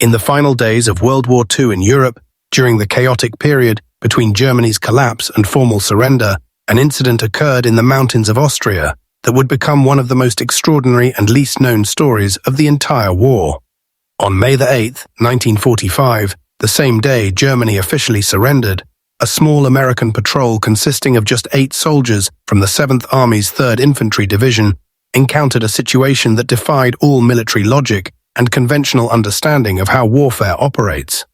In the final days of World War II in Europe, during the chaotic period between Germany's collapse and formal surrender, an incident occurred in the mountains of Austria that would become one of the most extraordinary and least known stories of the entire war. On May 8, 1945, the same day Germany officially surrendered, a small American patrol consisting of just 8 soldiers from the 7th Army's 3rd Infantry Division encountered a situation that defied all military logic and conventional understanding of how warfare operates.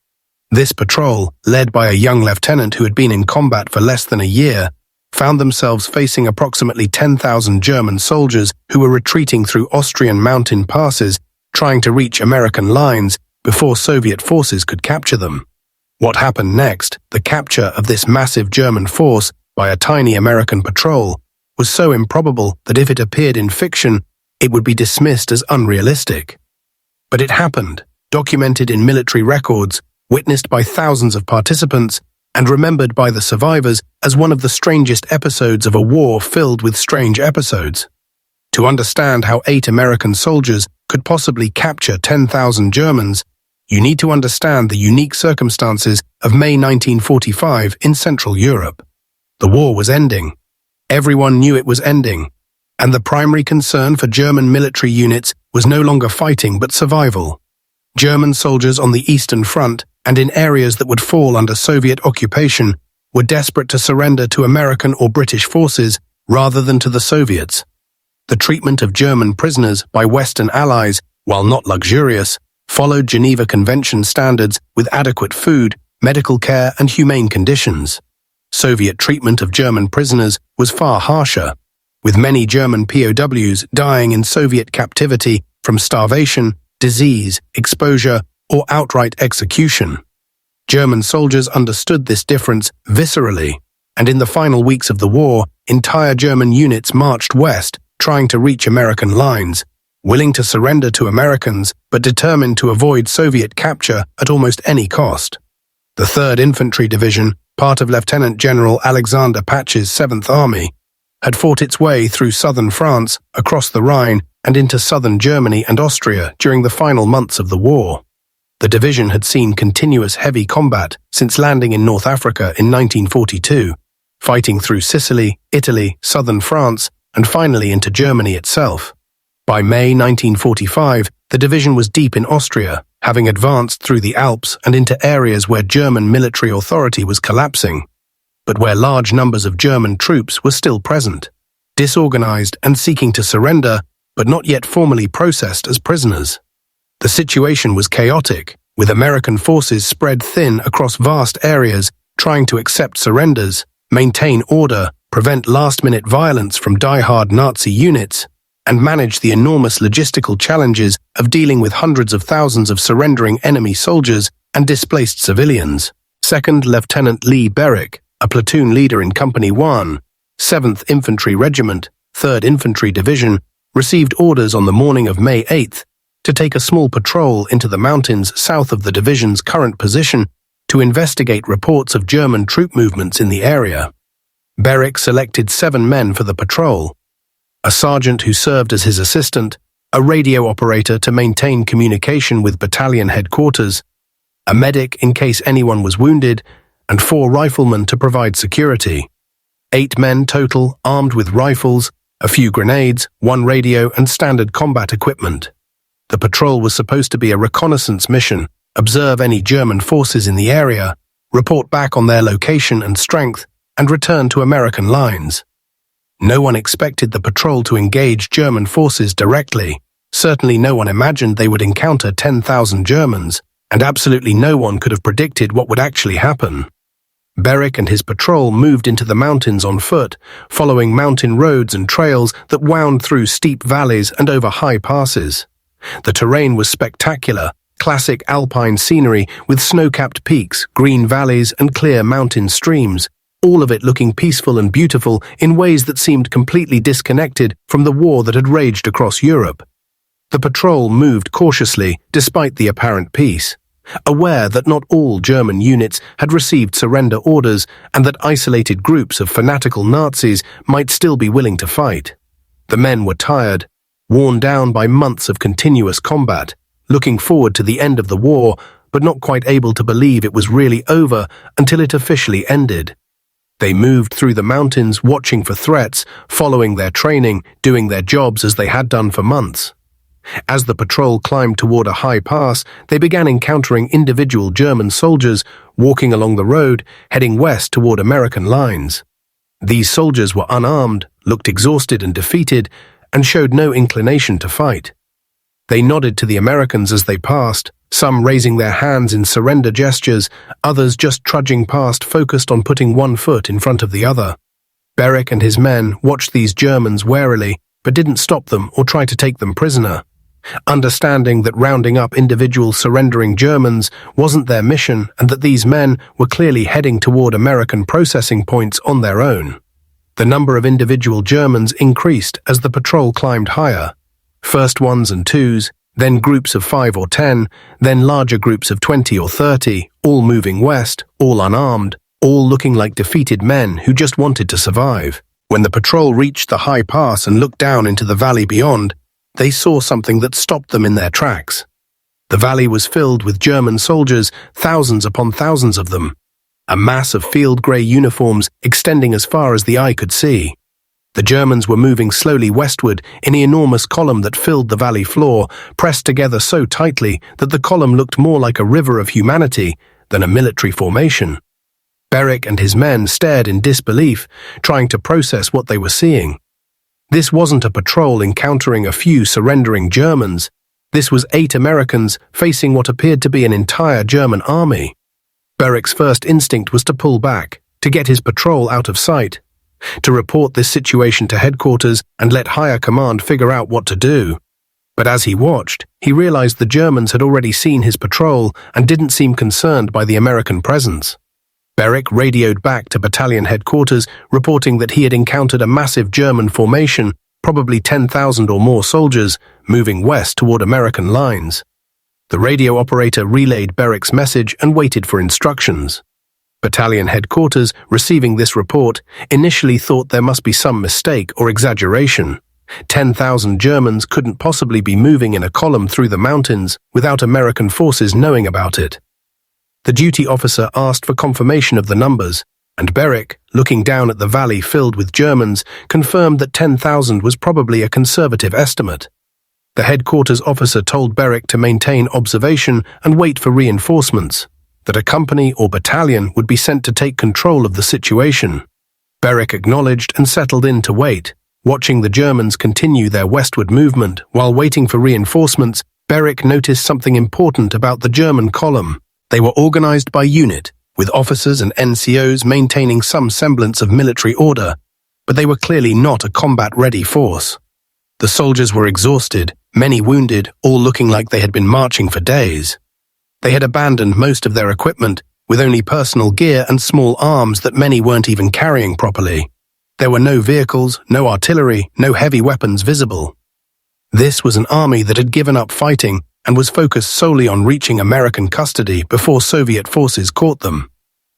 This patrol, led by a young lieutenant who had been in combat for less than a year, found themselves facing approximately 10,000 German soldiers who were retreating through Austrian mountain passes, trying to reach American lines before Soviet forces could capture them. What happened next, the capture of this massive German force by a tiny American patrol, was so improbable that if it appeared in fiction, it would be dismissed as unrealistic. But it happened, documented in military records, witnessed by thousands of participants, and remembered by the survivors as one of the strangest episodes of a war filled with strange episodes. To understand how 8 American soldiers could possibly capture 10,000 Germans, you need to understand the unique circumstances of May 1945 in Central Europe. The war was ending. Everyone knew it was ending, and the primary concern for German military units was no longer fighting but survival. German soldiers on the Eastern Front and in areas that would fall under Soviet occupation were desperate to surrender to American or British forces rather than to the Soviets. The treatment of German prisoners by Western allies, while not luxurious, followed Geneva Convention standards with adequate food, medical care, and humane conditions. Soviet treatment of German prisoners was far harsher, with many German POWs dying in Soviet captivity from starvation, disease, exposure, or outright execution. German soldiers understood this difference viscerally, and in the final weeks of the war, entire German units marched west, trying to reach American lines, willing to surrender to Americans but determined to avoid Soviet capture at almost any cost. The 3rd Infantry Division, part of Lieutenant General Alexander Patch's 7th Army, had fought its way through southern France, across the Rhine, and into southern Germany and Austria during the final months of the war. The division had seen continuous heavy combat since landing in North Africa in 1942, fighting through Sicily, Italy, southern France, and finally into Germany itself. By May 1945, the division was deep in Austria, having advanced through the Alps and into areas where German military authority was collapsing, but where large numbers of German troops were still present, disorganized and seeking to surrender, but not yet formally processed as prisoners. The situation was chaotic, with American forces spread thin across vast areas, trying to accept surrenders, maintain order, prevent last-minute violence from die-hard Nazi units, and manage the enormous logistical challenges of dealing with hundreds of thousands of surrendering enemy soldiers and displaced civilians. 2nd Lieutenant Lee Berwick, a platoon leader in Company 1, 7th Infantry Regiment, 3rd Infantry Division, received orders on the morning of May 8th to take a small patrol into the mountains south of the division's current position to investigate reports of German troop movements in the area. Berwick selected 7 men for the patrol: a sergeant who served as his assistant, a radio operator to maintain communication with battalion headquarters, a medic in case anyone was wounded, and 4 riflemen to provide security. 8 men total, armed with rifles, a few grenades, 1 radio, and standard combat equipment. The patrol was supposed to be a reconnaissance mission, observe any German forces in the area, report back on their location and strength, and return to American lines. No one expected the patrol to engage German forces directly. Certainly no one imagined they would encounter 10,000 Germans, and absolutely no one could have predicted what would actually happen. Berwick and his patrol moved into the mountains on foot, following mountain roads and trails that wound through steep valleys and over high passes. The terrain was spectacular, classic alpine scenery with snow-capped peaks, green valleys, and clear mountain streams, all of it looking peaceful and beautiful in ways that seemed completely disconnected from the war that had raged across Europe. The patrol moved cautiously despite the apparent peace, aware that not all German units had received surrender orders and that isolated groups of fanatical Nazis might still be willing to fight. The men were tired, worn down by months of continuous combat, looking forward to the end of the war, but not quite able to believe it was really over until it officially ended. They moved through the mountains, watching for threats, following their training, doing their jobs as they had done for months. As the patrol climbed toward a high pass, they began encountering individual German soldiers walking along the road, heading west toward American lines. These soldiers were unarmed, looked exhausted and defeated, and showed no inclination to fight. They nodded to the Americans as they passed, some raising their hands in surrender gestures, others just trudging past, focused on putting one foot in front of the other. Beric and his men watched these Germans warily, but didn't stop them or try to take them prisoner. Understanding that rounding up individual surrendering Germans wasn't their mission and that these men were clearly heading toward American processing points on their own. The number of individual Germans increased as the patrol climbed higher. First ones and twos, then groups of 5 or 10, then larger groups of 20 or 30, all moving west, all unarmed, all looking like defeated men who just wanted to survive. When the patrol reached the high pass and looked down into the valley beyond, they saw something that stopped them in their tracks. The valley was filled with German soldiers, thousands upon thousands of them. A mass of field grey uniforms extending as far as the eye could see. The Germans were moving slowly westward in the enormous column that filled the valley floor, pressed together so tightly that the column looked more like a river of humanity than a military formation. Beric and his men stared in disbelief, trying to process what they were seeing. This wasn't a patrol encountering a few surrendering Germans. This was 8 Americans facing what appeared to be an entire German army. Beric's first instinct was to pull back, to get his patrol out of sight, to report this situation to headquarters and let higher command figure out what to do. But as he watched, he realized the Germans had already seen his patrol and didn't seem concerned by the American presence. Beric radioed back to battalion headquarters, reporting that he had encountered a massive German formation, probably 10,000 or more soldiers, moving west toward American lines. The radio operator relayed Beric's message and waited for instructions. Battalion headquarters, receiving this report, initially thought there must be some mistake or exaggeration. 10,000 Germans couldn't possibly be moving in a column through the mountains without American forces knowing about it. The duty officer asked for confirmation of the numbers, and Beric, looking down at the valley filled with Germans, confirmed that 10,000 was probably a conservative estimate. The headquarters officer told Beric to maintain observation and wait for reinforcements, that a company or battalion would be sent to take control of the situation. Beric acknowledged and settled in to wait, watching the Germans continue their westward movement. While waiting for reinforcements, Beric noticed something important about the German column. They were organized by unit, with officers and NCOs maintaining some semblance of military order, but they were clearly not a combat-ready force. The soldiers were exhausted, many wounded, all looking like they had been marching for days. They had abandoned most of their equipment, with only personal gear and small arms that many weren't even carrying properly. There were no vehicles, no artillery, no heavy weapons visible. This was an army that had given up fighting and was focused solely on reaching American custody before Soviet forces caught them.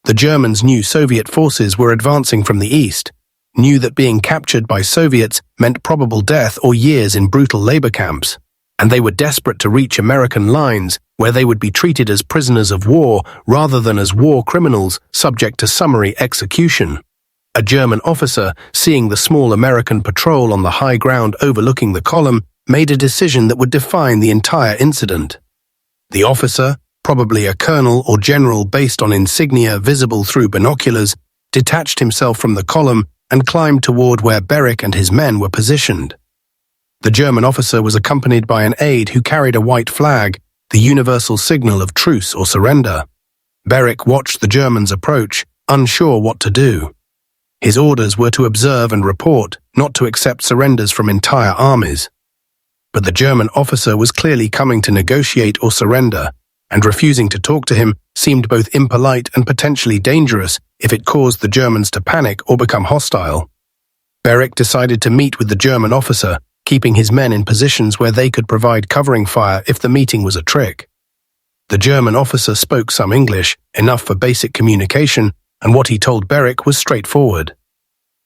The Germans knew Soviet forces were advancing from the east, knew that being captured by Soviets meant probable death or years in brutal labor camps, and they were desperate to reach American lines where they would be treated as prisoners of war rather than as war criminals subject to summary execution. A German officer, seeing the small American patrol on the high ground overlooking the column, made a decision that would define the entire incident. The officer, probably a colonel or general based on insignia visible through binoculars, detached himself from the column and climbed toward where Beric and his men were positioned. The German officer was accompanied by an aide who carried a white flag, the universal signal of truce or surrender. Beric watched the Germans approach, unsure what to do. His orders were to observe and report, not to accept surrenders from entire armies. But the German officer was clearly coming to negotiate or surrender, and refusing to talk to him seemed both impolite and potentially dangerous if it caused the Germans to panic or become hostile. Beric decided to meet with the German officer, keeping his men in positions where they could provide covering fire if the meeting was a trick. The German officer spoke some English, enough for basic communication, and what he told Beric was straightforward.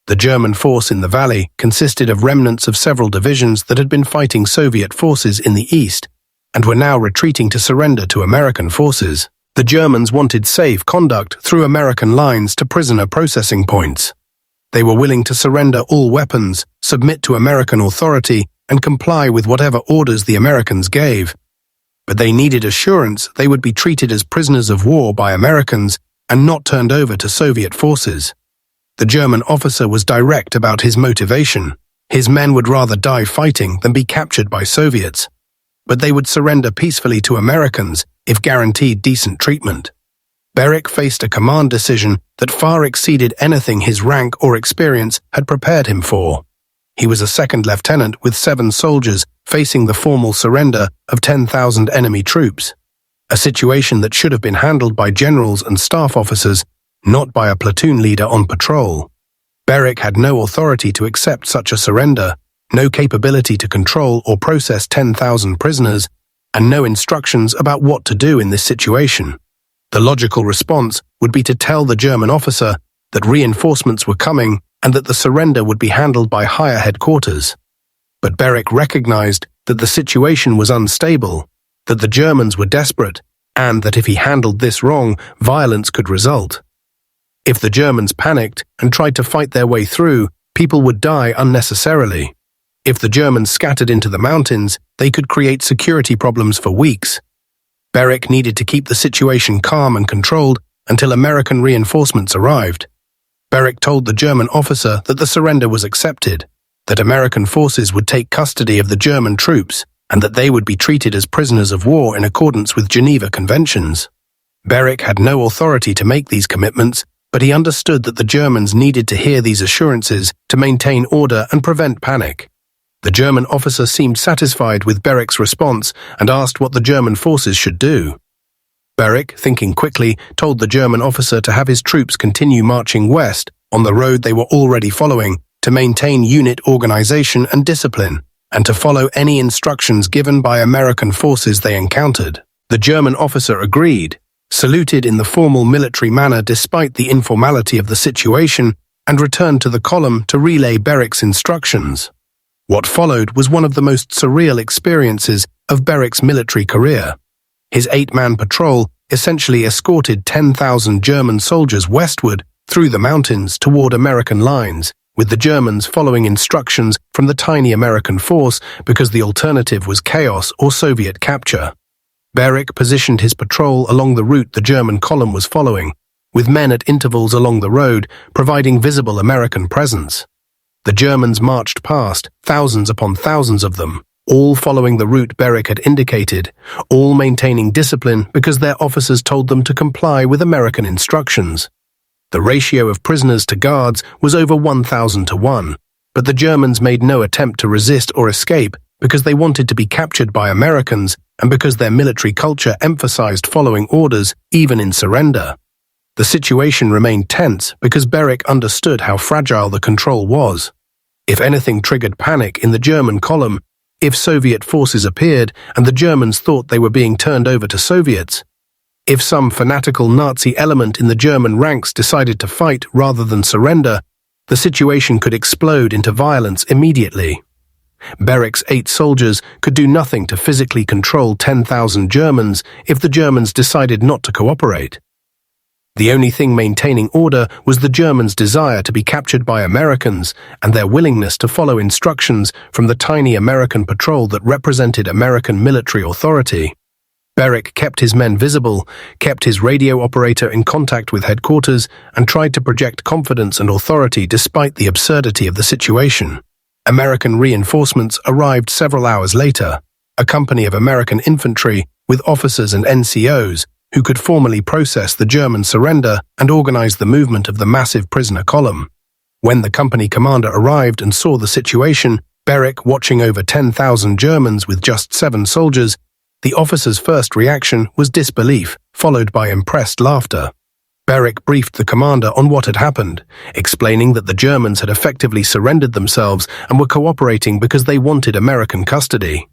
The German force in the valley consisted of remnants of several divisions that had been fighting Soviet forces in the east, and were now retreating to surrender to American forces. The Germans wanted safe conduct through American lines to prisoner processing points. They were willing to surrender all weapons, submit to American authority, and comply with whatever orders the Americans gave. But they needed assurance they would be treated as prisoners of war by Americans and not turned over to Soviet forces. The German officer was direct about his motivation. His men would rather die fighting than be captured by Soviets. But they would surrender peacefully to Americans if guaranteed decent treatment. Berwick faced a command decision that far exceeded anything his rank or experience had prepared him for. He was a second lieutenant with 7 soldiers facing the formal surrender of 10,000 enemy troops, a situation that should have been handled by generals and staff officers, not by a platoon leader on patrol. Berwick had no authority to accept such a surrender, no capability to control or process 10,000 prisoners, and no instructions about what to do in this situation. The logical response would be to tell the German officer that reinforcements were coming and that the surrender would be handled by higher headquarters. But Berwick recognized that the situation was unstable, that the Germans were desperate, and that if he handled this wrong, violence could result. If the Germans panicked and tried to fight their way through, people would die unnecessarily. If the Germans scattered into the mountains, they could create security problems for weeks. Berwick needed to keep the situation calm and controlled until American reinforcements arrived. Berwick told the German officer that the surrender was accepted, that American forces would take custody of the German troops, and that they would be treated as prisoners of war in accordance with Geneva Conventions. Berwick had no authority to make these commitments, but he understood that the Germans needed to hear these assurances to maintain order and prevent panic. The German officer seemed satisfied with Berwick's response and asked what the German forces should do. Berwick, thinking quickly, told the German officer to have his troops continue marching west on the road they were already following to maintain unit organization and discipline, and to follow any instructions given by American forces they encountered. The German officer agreed, saluted in the formal military manner despite the informality of the situation, and returned to the column to relay Berwick's instructions. What followed was one of the most surreal experiences of Berwick's military career. His 8-man patrol essentially escorted 10,000 German soldiers westward through the mountains toward American lines, with the Germans following instructions from the tiny American force because the alternative was chaos or Soviet capture. Berwick positioned his patrol along the route the German column was following, with men at intervals along the road providing visible American presence. The Germans marched past, thousands upon thousands of them, all following the route Berwick had indicated, all maintaining discipline because their officers told them to comply with American instructions. The ratio of prisoners to guards was over 1,000 to 1, but the Germans made no attempt to resist or escape because they wanted to be captured by Americans and because their military culture emphasized following orders even in surrender. The situation remained tense because Berwick understood how fragile the control was. If anything triggered panic in the German column, if Soviet forces appeared and the Germans thought they were being turned over to Soviets, if some fanatical Nazi element in the German ranks decided to fight rather than surrender, the situation could explode into violence immediately. Berwick's 8 soldiers could do nothing to physically control 10,000 Germans if the Germans decided not to cooperate. The only thing maintaining order was the Germans' desire to be captured by Americans and their willingness to follow instructions from the tiny American patrol that represented American military authority. Berwick kept his men visible, kept his radio operator in contact with headquarters, and tried to project confidence and authority despite the absurdity of the situation. American reinforcements arrived several hours later, a company of American infantry with officers and NCOs who could formally process the German surrender and organize the movement of the massive prisoner column. When the company commander arrived and saw the situation, Berwick watching over 10,000 Germans with just 7 soldiers, the officer's first reaction was disbelief, followed by impressed laughter. Berwick briefed the commander on what had happened, explaining that the Germans had effectively surrendered themselves and were cooperating because they wanted American custody.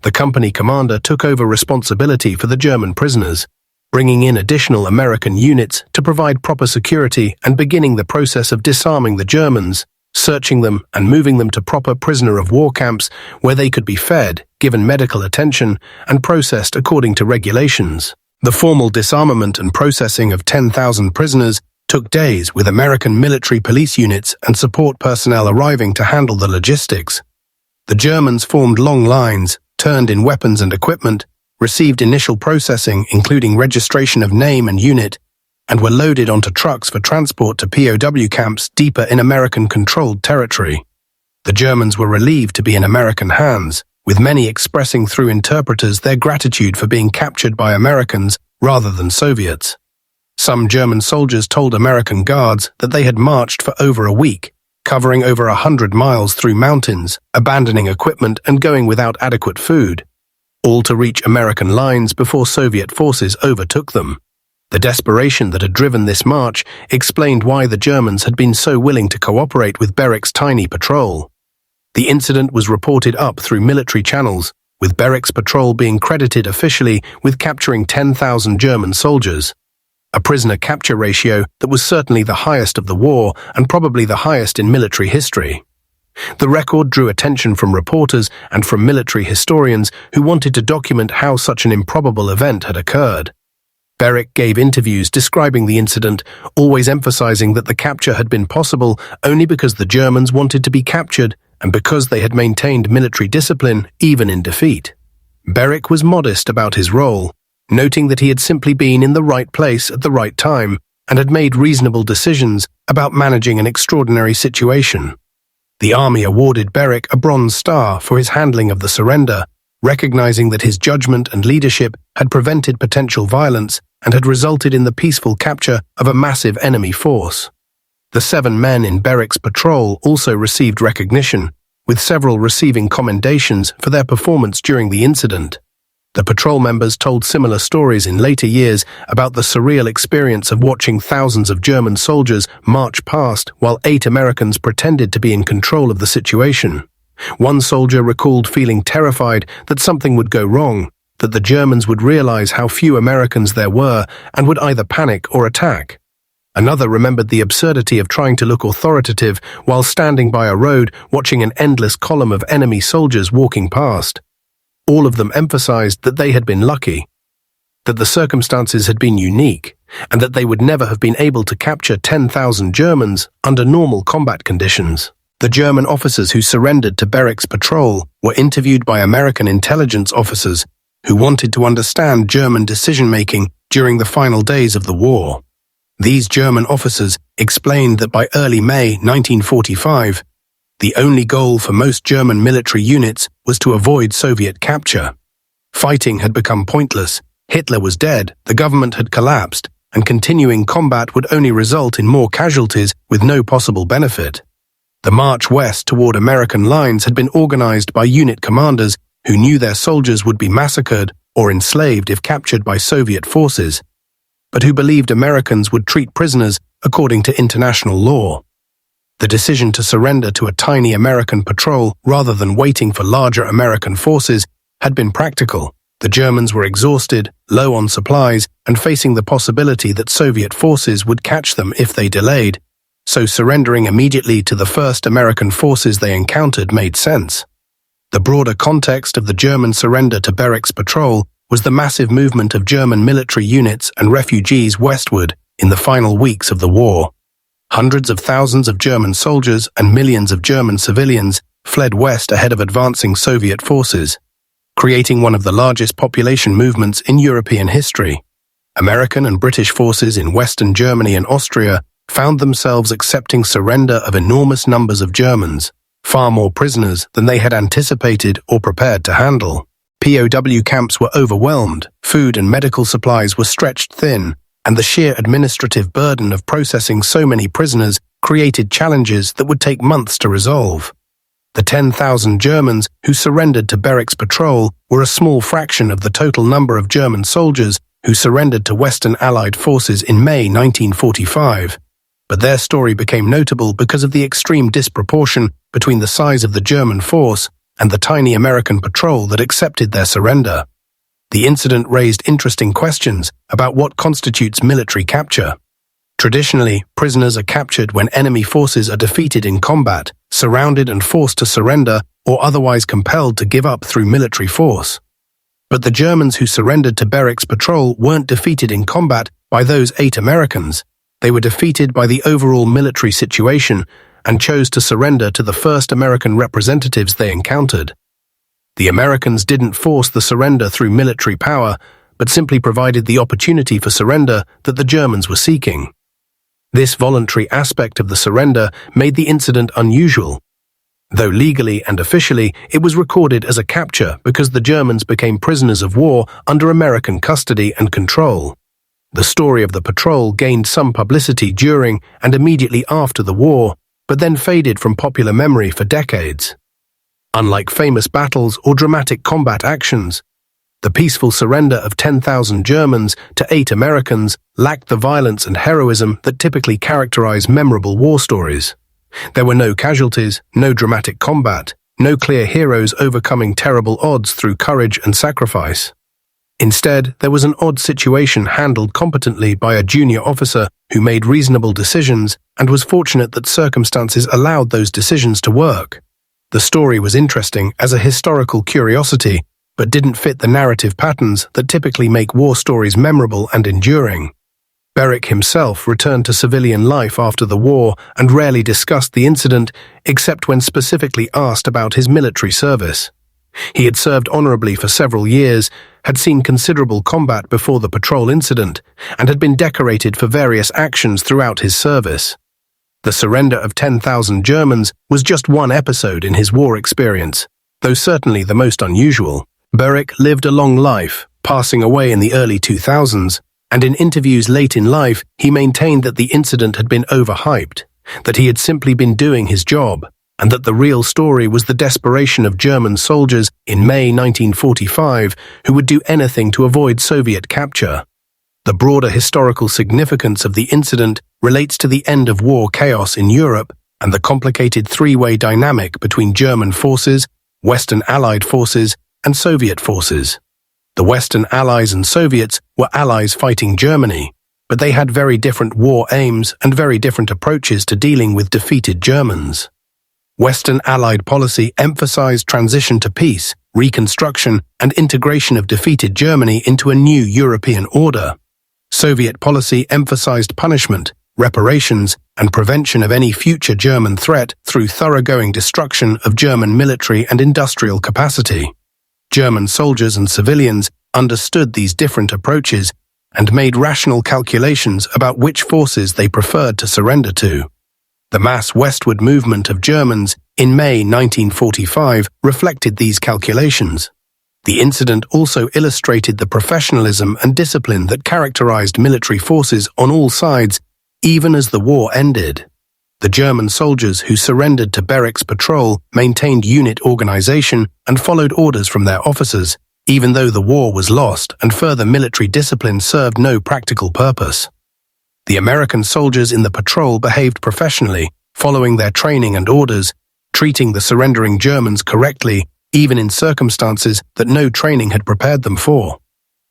The company commander took over responsibility for the German prisoners, bringing in additional American units to provide proper security and beginning the process of disarming the Germans, searching them and moving them to proper prisoner of war camps where they could be fed, given medical attention, and processed according to regulations. The formal disarmament and processing of 10,000 prisoners took days, with American military police units and support personnel arriving to handle the logistics. The Germans formed long lines, turned in weapons and equipment, received initial processing including registration of name and unit, and were loaded onto trucks for transport to POW camps deeper in American-controlled territory. The Germans were relieved to be in American hands, with many expressing through interpreters their gratitude for being captured by Americans rather than Soviets. Some German soldiers told American guards that they had marched for over a week, covering over 100 miles through mountains, abandoning equipment and going without adequate food, all to reach American lines before Soviet forces overtook them. The desperation that had driven this march explained why the Germans had been so willing to cooperate with Berwick's tiny patrol. The incident was reported up through military channels, with Berwick's patrol being credited officially with capturing 10,000 German soldiers, a prisoner capture ratio that was certainly the highest of the war and probably the highest in military history. The record drew attention from reporters and from military historians who wanted to document how such an improbable event had occurred. Berwick gave interviews describing the incident, always emphasizing that the capture had been possible only because the Germans wanted to be captured and because they had maintained military discipline even in defeat. Berwick was modest about his role, noting that he had simply been in the right place at the right time and had made reasonable decisions about managing an extraordinary situation. The army awarded Berwick a Bronze Star for his handling of the surrender, recognizing that his judgment and leadership had prevented potential violence and had resulted in the peaceful capture of a massive enemy force. The 7 men in Berwick's patrol also received recognition, with several receiving commendations for their performance during the incident. The patrol members told similar stories in later years about the surreal experience of watching thousands of German soldiers march past while 8 Americans pretended to be in control of the situation. One soldier recalled feeling terrified that something would go wrong, that the Germans would realize how few Americans there were and would either panic or attack. Another remembered the absurdity of trying to look authoritative while standing by a road watching an endless column of enemy soldiers walking past. All of them emphasized that they had been lucky, that the circumstances had been unique, and that they would never have been able to capture 10,000 Germans under normal combat conditions. The German officers who surrendered to Berwick's patrol were interviewed by American intelligence officers who wanted to understand German decision-making during the final days of the war. These German officers explained that by early May 1945, the only goal for most German military units was to avoid Soviet capture. Fighting had become pointless, Hitler was dead, the government had collapsed, and continuing combat would only result in more casualties with no possible benefit. The march west toward American lines had been organized by unit commanders who knew their soldiers would be massacred or enslaved if captured by Soviet forces, but who believed Americans would treat prisoners according to international law. The decision to surrender to a tiny American patrol rather than waiting for larger American forces had been practical. The Germans were exhausted, low on supplies, and facing the possibility that Soviet forces would catch them if they delayed, so surrendering immediately to the first American forces they encountered made sense. The broader context of the German surrender to Berwick's patrol was the massive movement of German military units and refugees westward in the final weeks of the war. Hundreds of thousands of German soldiers and millions of German civilians fled west ahead of advancing Soviet forces, creating one of the largest population movements in European history. American and British forces in Western Germany and Austria found themselves accepting surrender of enormous numbers of Germans, far more prisoners than they had anticipated or prepared to handle. POW camps were overwhelmed, food and medical supplies were stretched thin, and the sheer administrative burden of processing so many prisoners created challenges that would take months to resolve. The 10,000 Germans who surrendered to Berwick's patrol were a small fraction of the total number of German soldiers who surrendered to Western Allied forces in May 1945. But their story became notable because of the extreme disproportion between the size of the German force and the tiny American patrol that accepted their surrender. The incident raised interesting questions about what constitutes military capture. Traditionally, prisoners are captured when enemy forces are defeated in combat, surrounded and forced to surrender, or otherwise compelled to give up through military force. But the Germans who surrendered to Berwick's patrol weren't defeated in combat by those 8 Americans. They were defeated by the overall military situation and chose to surrender to the first American representatives they encountered. The Americans didn't force the surrender through military power, but simply provided the opportunity for surrender that the Germans were seeking. This voluntary aspect of the surrender made the incident unusual. Though legally and officially, it was recorded as a capture because the Germans became prisoners of war under American custody and control. The story of the patrol gained some publicity during and immediately after the war, but then faded from popular memory for decades. Unlike famous battles or dramatic combat actions, the peaceful surrender of 10,000 Germans to 8 Americans lacked the violence and heroism that typically characterize memorable war stories. There were no casualties, no dramatic combat, no clear heroes overcoming terrible odds through courage and sacrifice. Instead, there was an odd situation handled competently by a junior officer who made reasonable decisions and was fortunate that circumstances allowed those decisions to work. The story was interesting as a historical curiosity, but didn't fit the narrative patterns that typically make war stories memorable and enduring. Berwick himself returned to civilian life after the war and rarely discussed the incident except when specifically asked about his military service. He had served honorably for several years, had seen considerable combat before the patrol incident, and had been decorated for various actions throughout his service. The surrender of 10,000 Germans was just one episode in his war experience, though certainly the most unusual. Berwick lived a long life, passing away in the early 2000s, and in interviews late in life he maintained that the incident had been overhyped, that he had simply been doing his job, and that the real story was the desperation of German soldiers in May 1945 who would do anything to avoid Soviet capture. The broader historical significance of the incident relates to the end-of-war chaos in Europe and the complicated three-way dynamic between German forces, Western Allied forces, and Soviet forces. The Western Allies and Soviets were allies fighting Germany, but they had very different war aims and very different approaches to dealing with defeated Germans. Western Allied policy emphasized transition to peace, reconstruction, and integration of defeated Germany into a new European order. Soviet policy emphasized punishment, reparations, and prevention of any future German threat through thoroughgoing destruction of German military and industrial capacity. German soldiers and civilians understood these different approaches and made rational calculations about which forces they preferred to surrender to. The mass westward movement of Germans in May 1945 reflected these calculations. The incident also illustrated the professionalism and discipline that characterized military forces on all sides, even as the war ended. The German soldiers who surrendered to Berwick's patrol maintained unit organization and followed orders from their officers, even though the war was lost and further military discipline served no practical purpose. The American soldiers in the patrol behaved professionally, following their training and orders, treating the surrendering Germans correctly, even in circumstances that no training had prepared them for.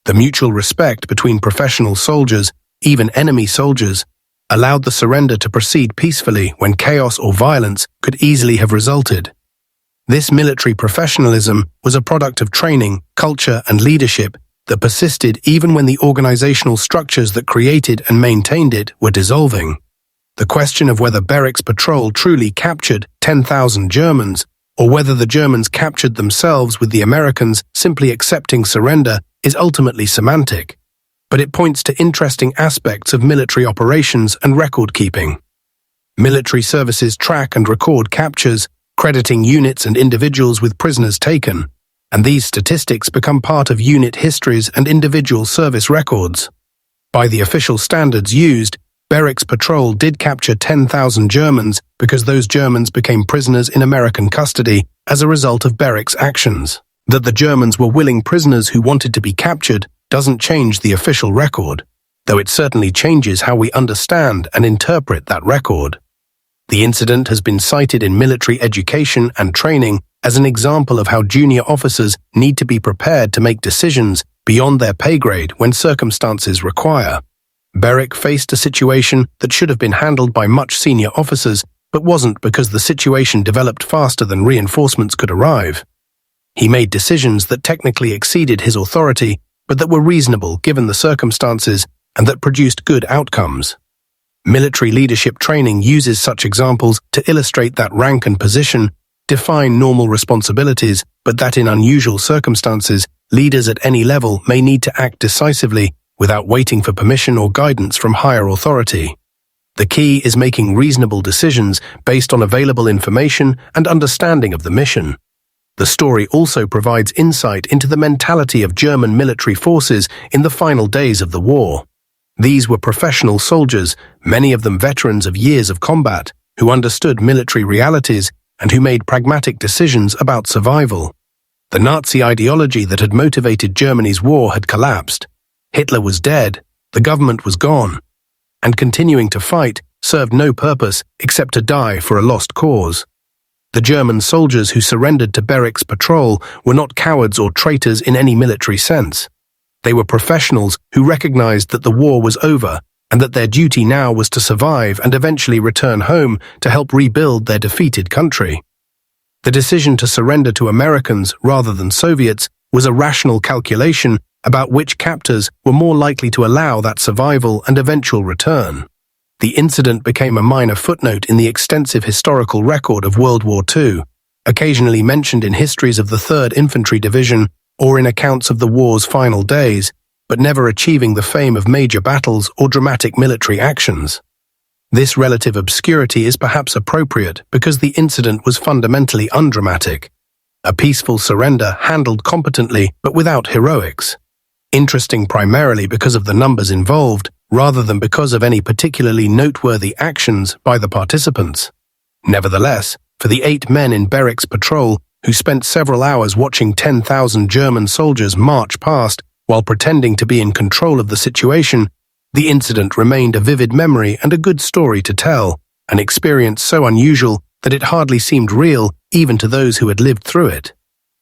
The mutual respect between professional soldiers, even enemy soldiers, allowed the surrender to proceed peacefully when chaos or violence could easily have resulted. This military professionalism was a product of training, culture, and leadership that persisted even when the organizational structures that created and maintained it were dissolving. The question of whether Berwick's patrol truly captured 10,000 Germans, or whether the Germans captured themselves with the Americans simply accepting surrender, is ultimately semantic, but it points to interesting aspects of military operations and record-keeping. Military services track and record captures, crediting units and individuals with prisoners taken, and these statistics become part of unit histories and individual service records. By the official standards used, Berwick's patrol did capture 10,000 Germans because those Germans became prisoners in American custody as a result of Berwick's actions. That the Germans were willing prisoners who wanted to be captured doesn't change the official record, though it certainly changes how we understand and interpret that record. The incident has been cited in military education and training as an example of how junior officers need to be prepared to make decisions beyond their pay grade when circumstances require. Berwick faced a situation that should have been handled by much senior officers, but wasn't because the situation developed faster than reinforcements could arrive. He made decisions that technically exceeded his authority, but that were reasonable given the circumstances and that produced good outcomes. Military leadership training uses such examples to illustrate that rank and position define normal responsibilities, but that in unusual circumstances, leaders at any level may need to act decisively without waiting for permission or guidance from higher authority. The key is making reasonable decisions based on available information and understanding of the mission. The story also provides insight into the mentality of German military forces in the final days of the war. These were professional soldiers, many of them veterans of years of combat, who understood military realities and who made pragmatic decisions about survival. The Nazi ideology that had motivated Germany's war had collapsed. Hitler was dead, the government was gone, and continuing to fight served no purpose except to die for a lost cause. The German soldiers who surrendered to Berwick's patrol were not cowards or traitors in any military sense. They were professionals who recognized that the war was over and that their duty now was to survive and eventually return home to help rebuild their defeated country. The decision to surrender to Americans rather than Soviets was a rational calculation about which captors were more likely to allow that survival and eventual return. The incident became a minor footnote in the extensive historical record of World War II, occasionally mentioned in histories of the Third Infantry Division or in accounts of the war's final days, but never achieving the fame of major battles or dramatic military actions. This relative obscurity is perhaps appropriate because the incident was fundamentally undramatic, a peaceful surrender handled competently but without heroics. Interesting primarily because of the numbers involved, rather than because of any particularly noteworthy actions by the participants. Nevertheless, for the 8 men in Berwick's patrol who spent several hours watching 10,000 German soldiers march past while pretending to be in control of the situation, the incident remained a vivid memory and a good story to tell, an experience so unusual that it hardly seemed real even to those who had lived through it.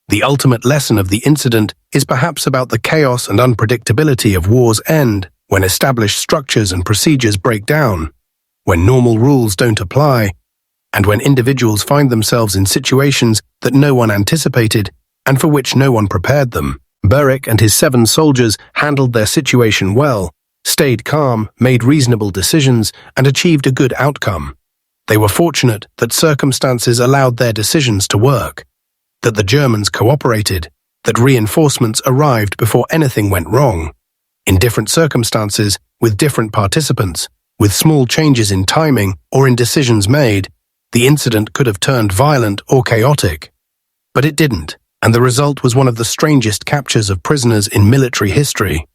The ultimate lesson of the incident is perhaps about the chaos and unpredictability of war's end, when established structures and procedures break down, when normal rules don't apply, and when individuals find themselves in situations that no one anticipated and for which no one prepared them. Berwick and his 7 soldiers handled their situation well, stayed calm, made reasonable decisions, and achieved a good outcome. They were fortunate that circumstances allowed their decisions to work, that the Germans cooperated, that reinforcements arrived before anything went wrong. In different circumstances, with different participants, with small changes in timing or in decisions made, the incident could have turned violent or chaotic. But it didn't, and the result was one of the strangest captures of prisoners in military history.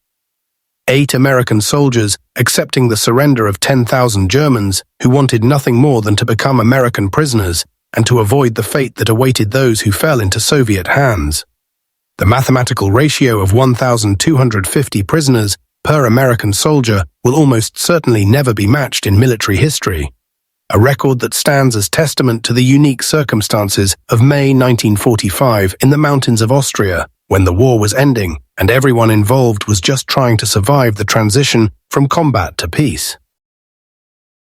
8 American soldiers accepting the surrender of 10,000 Germans who wanted nothing more than to become American prisoners and to avoid the fate that awaited those who fell into Soviet hands. The mathematical ratio of 1,250 prisoners per American soldier will almost certainly never be matched in military history, a record that stands as testament to the unique circumstances of May 1945 in the mountains of Austria, when the war was ending and everyone involved was just trying to survive the transition from combat to peace.